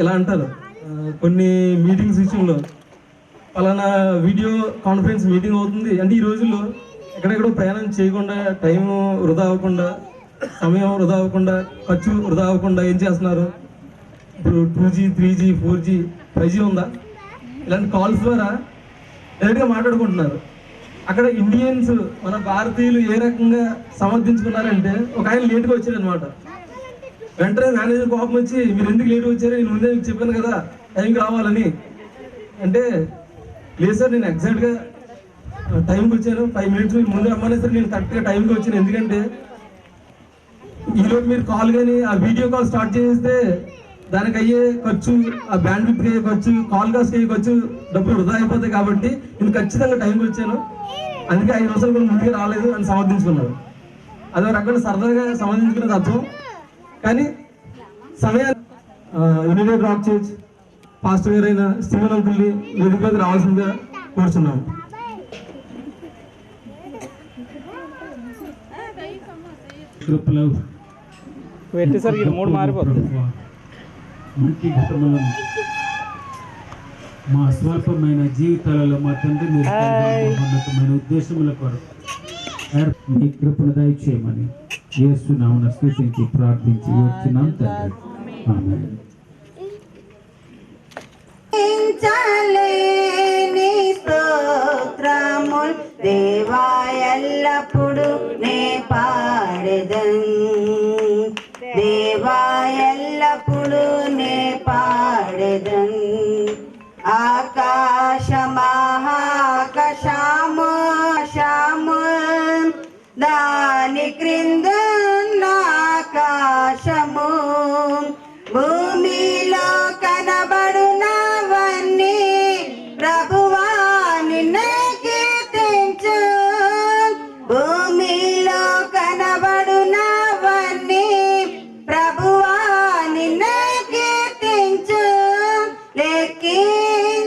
ఇలా అంటారు కొన్ని మీటింగ్స్ విషయంలో, పలానా వీడియో కాన్ఫరెన్స్ మీటింగ్ అవుతుంది అంటే ఈ రోజుల్లో ఎక్కడెక్కడో ప్రయాణం చేయకుండా, టైం వృధా అవ్వకుండా, సమయం వృధా అవ్వకుండా, ఖర్చు వృధా అవ్వకుండా ఏం చేస్తున్నారు? ఇప్పుడు 2G 3G 4G 5G ఉందా, ఇలాంటి కాల్స్ ద్వారా డైరెక్ట్గా మాట్లాడుకుంటున్నారు. అక్కడ ఇండియన్స్, మన భారతీయులు ఏ రకంగా సమర్థించుకున్నారంటే, ఒక ఆయన లేట్గా వచ్చారనమాట. వెంటనే మేనేజర్ కోపం వచ్చి, మీరు ఎందుకు లేట్గా వచ్చారు, నేను ముందే మీకు చెప్పాను కదా టైంకి రావాలని. అంటే లేదు సార్, నేను ఎగ్జాక్ట్గా టైంకి వచ్చాను, 5 minutes ముందు రమ్మనే సార్, నేను కరెక్ట్గా టైంకి వచ్చాను. ఎందుకంటే ఈరోజు మీరు కాల్ కానీ ఆ వీడియో కాల్ స్టార్ట్ చేస్తే దానికి అయ్యే ఖర్చు, ఆ బ్యాండ్ విత్ అయ్యే ఖర్చు, కాల్ కాస్ట్ అయ్యే ఖర్చు, డబ్బులు వృధా అయిపోతాయి. కాబట్టి నేను ఖచ్చితంగా టైంకి వచ్చాను, అందుకే 5 నిమిషాలు కూడా ముందుగా రాలేదు అని సమర్థించుకున్నారు. అదో రకంగా సరదాగా సమర్థించుకునేది అర్థం. కానీ సమయాన్ని యునైటెడ్ రాక్ చర్చ్ పాస్టర్ గారైన స్టీవెన్ అంకుల్ని వేదికలోకి రావాల్సిందిగా కోరుచున్నాము. పెట్టేసరికి 3 మారిపోతుంది. మంచి ఘటనలను మా స్వల్పమైన జీవితాలలో మా తండ్రి మీరు ఉన్నతమైన ఉద్దేశముల కొరకు మీ కృపను దయచేయమని యేసు నామమున స్తుతించి ప్రార్థించి వచ్చున్నాం తండ్రి. ఆమేన్. స్తోత్రముల్ దేవా ఎల్లప్పుడు నే పాడెదన్, దేవా ఎల్లప్పుడు నే పాడెదన్. ఆకాశమాకాశము దాని క్రింద ఆకాశము, భూమిలో కనబడునవన్నీ ప్రభువా నిన్నే కీర్తించు. భూమిలో కనబడునవన్నీ ప్రభువా నిన్నే కీర్తించు. లెక్కించలేని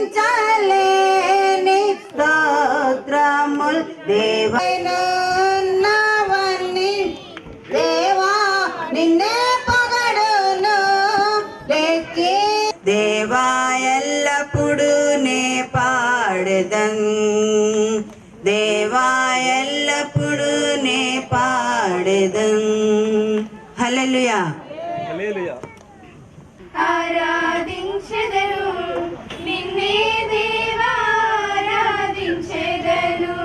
స్తోత్రముల్ దేవైనవన్నీ దేవా నిన్నే పొగడును. దేవా ఎల్లప్పుడు నే పాడెదన్, దేవా ఎల్లప్పుడు నే పాడెదన్. హల్లెలూయా. ఆరాధించెదను నిన్నే దేవా, ఆరాధించెదను,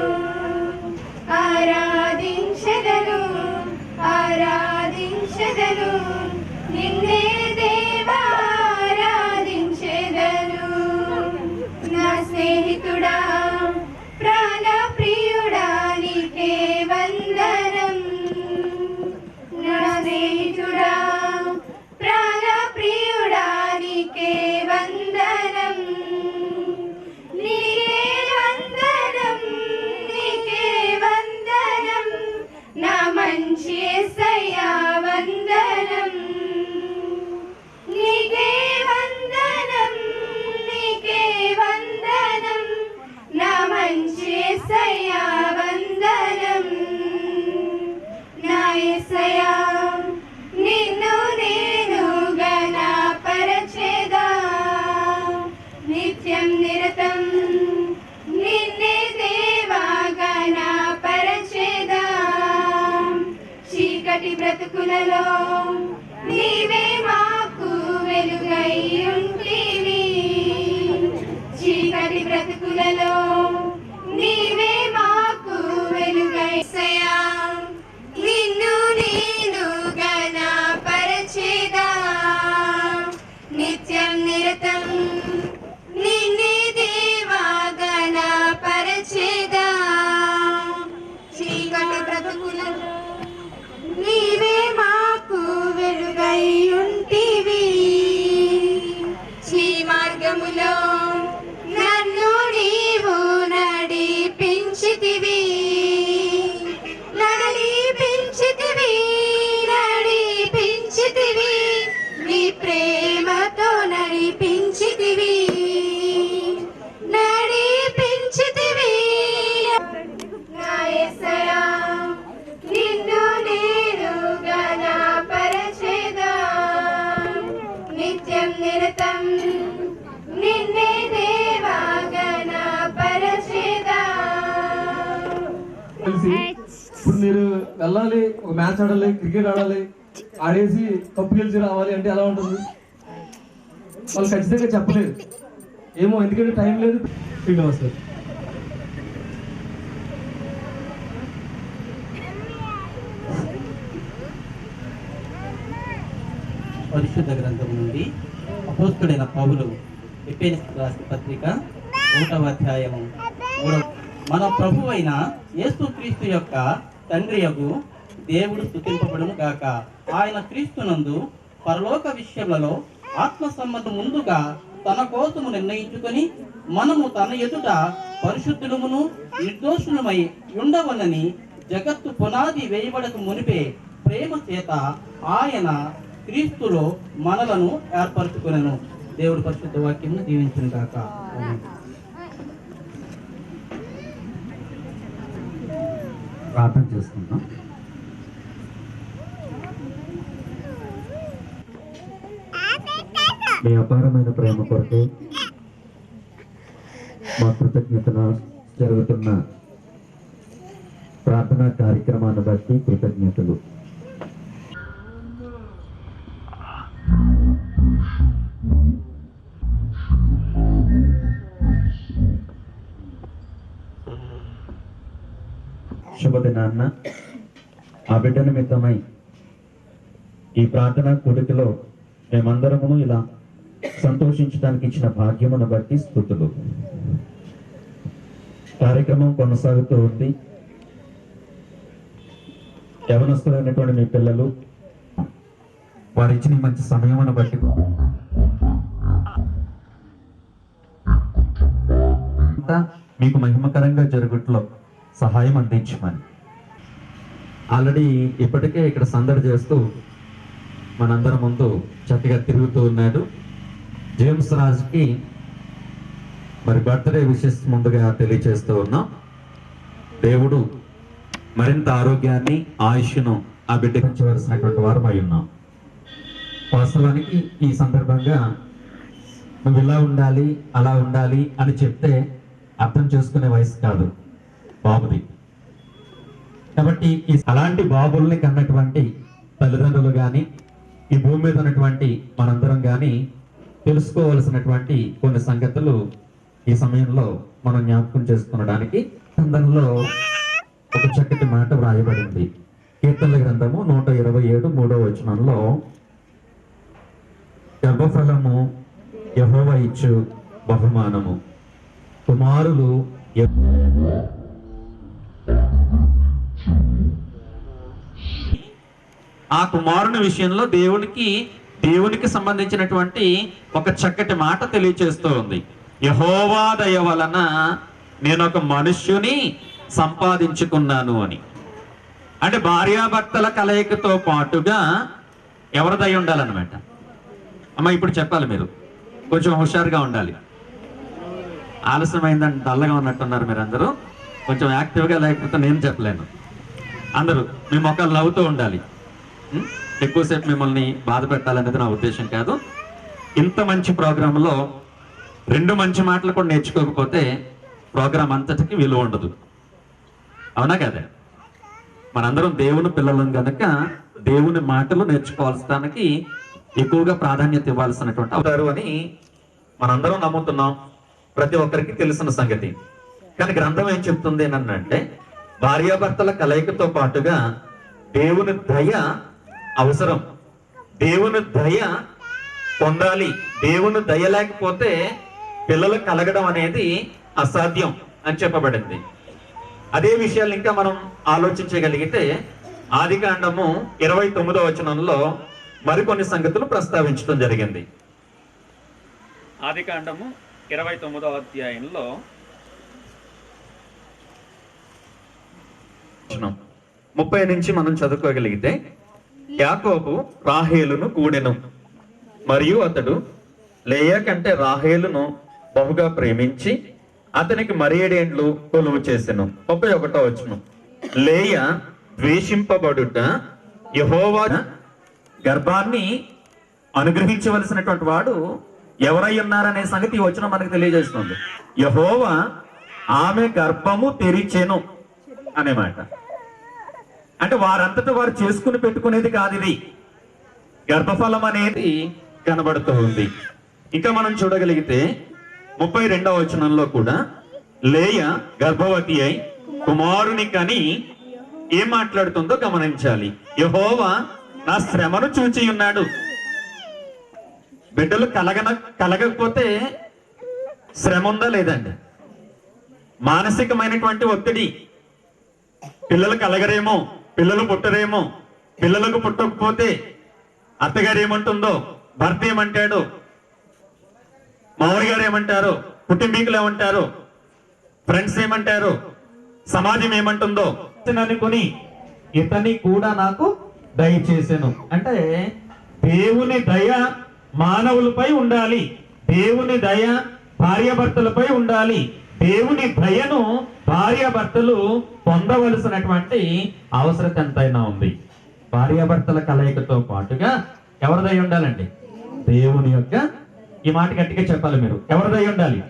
ఆరాధించెదను, ఆరాధించెదను నిన్నే దేవా, ఆరాధించెదను. నా స్నేహితుడా ప్రాణ ప్రియుడా నీకే వందనం. నా స్నేహితుడా ప్రాణ ప్రియుడా నీకే వందనం, నీకే వందనం, నీకే వందనం. నా మంచి యేసయ్యా వందనం, నీకే వందనం, నీకే వందనం. నా మంచి యేసయ్యా వందనం. నా యేసయ్యా నిన్ను నేను ఘనపరచెదా, నిత్యం నిరతం నిన్నే దేవా ఘనపరచెదా. చీకటి బ్రతుకులలో నీవే మాకు వెలుగై ఉంటివి, చీకటి బ్రతుకులలో నీవే మాకు వెలుగై. నిన్ను నేను ఘనపరచెదా, నిత్యం నిరతం నిన్నే దేవా ఘనపరచెదా. చీకటి బ్రతుకులలో నీవే మాకు వెలుగై ఉంటివి, చీ మార్గములో నన్ను నీవు వెళ్ళాలి, ఒక మ్యాచ్ ఆడాలి, క్రికెట్ ఆడాలి, ఆడేసి కప్పు గెలిచి రావాలి అంటే ఎలా ఉంటుంది? వాళ్ళు ఖచ్చితంగా చెప్పలేరు. ఏమో, ఎందుకంటే టైం లేదు. శ్రీనివాస్ సార్. పరిశుద్ధ గ్రంథం నుండి అపోస్తుడైన పౌలు ఎఫెసీయులకు రాసిన పత్రిక 1వ అధ్యాయము 3వ. మన ప్రభువైన యేసుక్రీస్తు యొక్క తండ్రియగు దేవుడు స్తుతింపబడును గాక. ఆయన క్రీస్తునందు పరలోక విషయములలో ఆత్మ సంబంధం ముందుగా తన కోసము నిర్ణయించుకొని మనము తన ఎదుట పరిశుద్ధులమును నిర్దోషులమై ఉండవనని జగత్తు పునాది వేయబడక మునిపే ప్రేమ చేత ఆయన క్రీస్తులో మనలను ఏర్పరచుకునను. దేవుడి పరిశుద్ధ వాక్యం దీవించును గాక. ప్రార్థన చేసుకుందాం. మీ అపారమైన ప్రేమ కొరకు మా కృతజ్ఞతలు జరుగుతున్న ప్రార్థనా కార్యక్రమాన్ని బట్టి కృతజ్ఞతలు. శుభదినాన్న ఆ బిడ్డ నిమిత్తమై ఈ ప్రార్థనా కూడికలో మేమందరము ఇలా సంతోషించడానికి ఇచ్చిన భాగ్యమును బట్టి స్తుతులు. కార్యక్రమం కొనసాగుతూ ఉంది. యవనస్తులైనటువంటి మీ పిల్లలు వారు ఇచ్చిన మంచి సమయమును బట్టి మీకు మహిమకరంగా జరుగుట్లో సహాయం అందించమని. ఆల్రెడీ ఇప్పటికే ఇక్కడ సందడి చేస్తూ మనందరం ముందు చక్కగా తిరుగుతూ ఉన్నాడు. జేమ్స్ రాజ్కి మరి బర్త్డే విషెస్ ముందుగా తెలియజేస్తూ ఉన్నాం. దేవుడు మరింత ఆరోగ్యాన్ని, ఆయుష్ను ఆ బిడ్డకి ఇచ్చవలసినటువంటి వారు అయి ఉన్నాం. వాస్తవానికి ఈ సందర్భంగా నువ్వు ఇలా ఉండాలి, అలా ఉండాలి అని చెప్తే అర్థం చేసుకునే వయసు కాదు బాబుది. కాబట్టి అలాంటి బాబుల్ని కన్నటువంటి తల్లిదండ్రులు కానీ, ఈ భూమి మీద ఉన్నటువంటి మనందరం కానీ తెలుసుకోవలసినటువంటి కొన్ని సంగతులు ఈ సమయంలో మనం జ్ఞాపకం చేసుకునడానికి అందులో ఒక చక్కటి మాట వ్రాయబడింది. కీర్తనల గ్రంథము 127 3వ వచనంలో, గర్భఫలము యెహోవా ఇచ్చు బహుమానము, కుమారులు ఆ కుమారుని విషయంలో దేవునికి సంబంధించినటువంటి ఒక చక్కటి మాట తెలియచేస్తూ ఉంది. యెహోవా దయ వలన నేను ఒక మనుష్యుని సంపాదించుకున్నాను అని. అంటే భార్యాభర్తల కలయికతో పాటుగా ఎవరి దయ ఉండాలన్నమాట. అమ్మ ఇప్పుడు చెప్పాలి, మీరు కొంచెం హుషారుగా ఉండాలి. ఆలస్యమైందని డల్లగా ఉన్నట్టున్నారు మీరు అందరూ. కొంచెం యాక్టివ్గా లేకపోతే నేను చెప్పలేను. అందరూ మీ మొక్కలు నవ్వుతూ ఉండాలి. ఎక్కువసేపు మిమ్మల్ని బాధ పెట్టాలనేది నా ఉద్దేశం కాదు. ఇంత మంచి ప్రోగ్రాంలో 2 మంచి మాటలు కూడా నేర్చుకోకపోతే ప్రోగ్రాం అంతటికి విలువ ఉండదు. అవునా కదా? మనందరం దేవుని పిల్లలం కనుక దేవుని మాటలు నేర్చుకోవాల్సడానికి ఎక్కువగా ప్రాధాన్యత ఇవ్వాల్సినటువంటి అవుతారు అని మనందరం నమ్ముతున్నాం. ప్రతి ఒక్కరికి తెలిసిన సంగతి. కానీ గ్రంథం ఏం చెప్తుంది అంటే, భార్యాభర్తల కలయికతో పాటుగా దేవుని దయ అవసరం. దేవుని దయ పొందాలి. దేవుని దయ లేకపోతే పిల్లలు కలగడం అనేది అసాధ్యం అని చెప్పబడింది. అదే విషయాలు ఇంకా మనం ఆలోచించగలిగితే ఆదికాండము 29వ వచనంలో మరికొన్ని సంగతులు ప్రస్తావించడం జరిగింది. ఆదికాండము 29వ అధ్యాయంలో 30 నుంచి మనం చదువుకోగలిగితే, యాకోబు రాహేలును కూడెను, మరియు అతడు లేయా కంటే రాహేలును బహుగా ప్రేమించి అతనికి మరి 7 ఏండ్లు కొలువు చేసెను. 31వ వచనం, లేయా ద్వేషింపబడుట యెహోవా గర్భాన్ని అనుగ్రహించవలసినటువంటి వాడు ఎవరై ఉన్నారనే సంగతి ఈ వచనం మనకు తెలియజేస్తుంది. యెహోవా ఆమె గర్భము తెరిచెను అనే మాట. అంటే వారంతటా వారు చేసుకుని పెట్టుకునేది కాదు ఇది. గర్భఫలం అనేది కనబడుతూ ఉంది. ఇంకా మనం చూడగలిగితే 32వ వచనంలో కూడా లేయ గర్భవతి అయి కుమారుని కని ఏం మాట్లాడుతుందో గమనించాలి. యెహోవా నా శ్రమను చూచి ఉన్నాడు. బిడ్డలు కలగకపోతే శ్రమ ఉందా లేదండి? మానసికమైనటువంటి ఒత్తిడి. పిల్లలు కలగరేమో, పిల్లలు పుట్టరేమో, పిల్లలకు పుట్టకపోతే అత్తగారు ఏమంటుందో, భర్త ఏమంటాడు, మామూలు గారు ఏమంటారు, కుటుంబీకులు ఏమంటారు, ఫ్రెండ్స్ ఏమంటారు, సమాజం ఏమంటుందో అనుకుని ఇతని కూడా నాకు దయచేసాను. అంటే దేవుని దయ మానవులపై ఉండాలి, దేవుని దయ భార్యాభర్తలపై ఉండాలి. దేవుని దయను భార్యాభర్తలు పొందవలసినటువంటి అవసరం ఎంతైనా ఉంది. భార్యాభర్తల కలయికతో పాటుగా ఎవరి దయ ఉండాలండి? దేవుని యొక్క, ఈ మాట గట్టిగా చెప్పాలి మీరు, ఎవరి దయ ఉండాలి?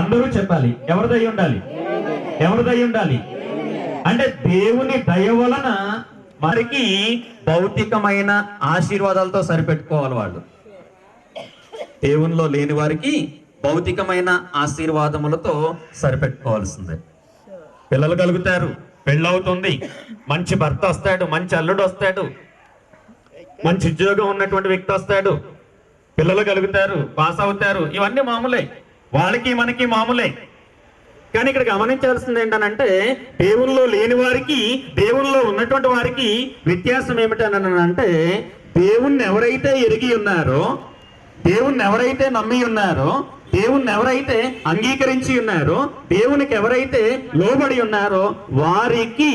అందరూ చెప్పాలి, ఎవరి దయ ఉండాలి? ఎవరి దయ ఉండాలి? అంటే దేవుని దయ వలన వారికి భౌతికమైన ఆశీర్వాదాలతో సరిపెట్టుకోవాలి. వాళ్ళు దేవునిలో లేని వారికి భౌతికమైన ఆశీర్వాదములతో సరిపెట్టుకోవాల్సిందే. పిల్లలు కలుగుతారు, పెళ్ళవుతుంది, మంచి భర్త వస్తాడు, మంచి అల్లుడు వస్తాడు, మంచి ఉద్యోగం ఉన్నటువంటి వ్యక్తి వస్తాడు, పిల్లలు కలుగుతారు, పాస్ అవుతారు, ఇవన్నీ మామూలే, వాళ్ళకి మనకి మామూలే. కానీ ఇక్కడ గమనించాల్సింది ఏంటనంటే దేవుల్లో లేని వారికి దేవుల్లో ఉన్నటువంటి వారికి వ్యత్యాసం ఏమిటనంటే దేవుణ్ణి ఎవరైతే ఎరిగి ఉన్నారో, దేవుణ్ణి ఎవరైతే నమ్మి ఉన్నారో, దేవుణ్ణి ఎవరైతే అంగీకరించి ఉన్నారో, దేవునికి ఎవరైతే లోబడి ఉన్నారో వారికి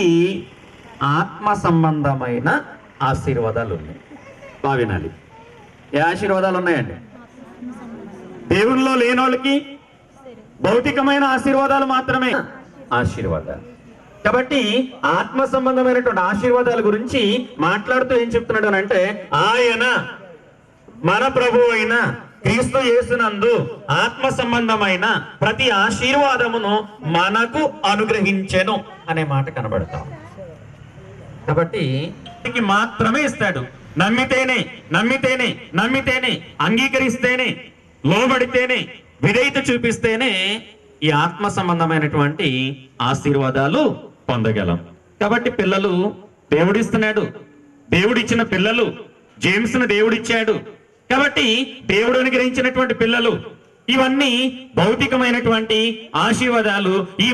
ఆత్మ సంబంధమైన ఆశీర్వాదాలు ఉన్నాయి. బాగా వినాలి. ఏ ఆశీర్వాదాలు ఉన్నాయండి? దేవునిలో లేనోళ్ళకి భౌతికమైన ఆశీర్వాదాలు మాత్రమే ఆశీర్వాదాలు. కాబట్టి ఆత్మ సంబంధమైనటువంటి ఆశీర్వాదాల గురించి మాట్లాడుతూ ఏం చెప్తున్నాడు అంటే, ఆయన మన ప్రభు అయిన క్రీస్తు యేసునందు ఆత్మ సంబంధమైన ప్రతి ఆశీర్వాదమును మనకు అనుగ్రహించెను అనే మాట కనబడతాం. కాబట్టి మాత్రమే ఇస్తాడు. నమ్మితేనే నమ్మితేనే నమ్మితేనే అంగీకరిస్తేనే, లోబడితేనే, విధేయత చూపిస్తేనే ఈ ఆత్మ సంబంధమైనటువంటి ఆశీర్వాదాలు పొందగలం. కాబట్టి పిల్లలు దేవుడిస్తున్నాడు. దేవుడిచ్చిన పిల్లలు, జేమ్స్ ను దేవుడిచ్చాడు. కాబట్టి దేవుడు అనుగ్రహించినటువంటి పిల్లలు, ఇవన్నీ భౌతికమైనటువంటి ఆశీర్వాదాలు. ఈ